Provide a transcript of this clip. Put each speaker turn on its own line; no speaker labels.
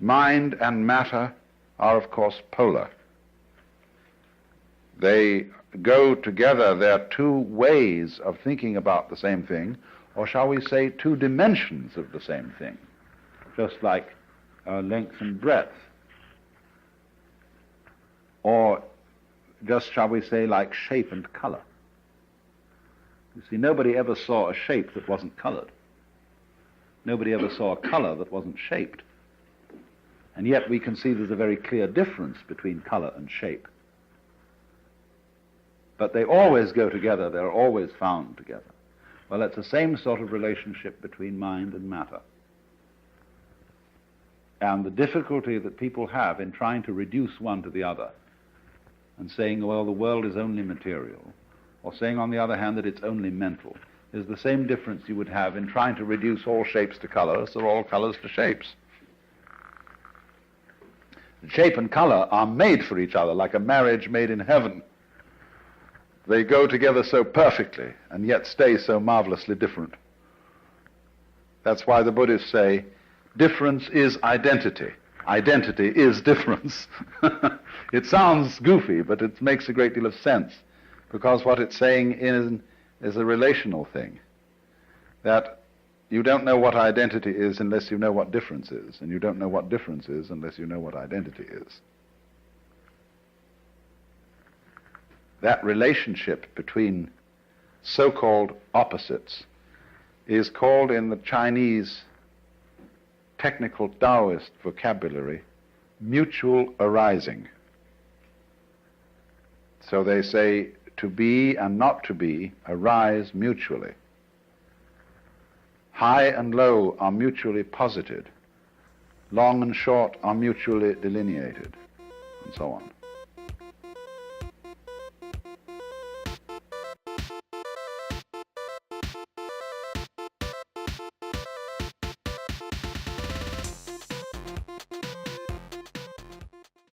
Mind and matter are, of course, polar. They go together. They're two ways of thinking about the same thing, or shall we say two dimensions of the same thing, just like length and breadth, or just, shall we say, like shape and color. You see, nobody ever saw a shape that wasn't colored. Nobody ever saw a color that wasn't shaped. And yet we can see there's a very clear difference between color and shape. But they always go together, they're always found together. Well, it's the same sort of relationship between mind and matter. And the difficulty that people have in trying to reduce one to the other, and saying, well, the world is only material, or saying, on the other hand, that it's only mental, is the same difference you would have in trying to reduce all shapes to colors or all colors to shapes. Shape and color are made for each other, like a marriage made in heaven. They go together so perfectly, and yet stay so marvelously different. That's why the Buddhists say, difference is identity. Identity is difference. It sounds goofy, but it makes a great deal of sense, because what it's saying is a relational thing, that you don't know what identity is unless you know what difference is, and you don't know what difference is unless you know what identity is. That relationship between so-called opposites is called in the Chinese technical Taoist vocabulary mutual arising. So they say to be and not to be arise mutually. High and low are mutually posited. Long and short are mutually delineated, and so on.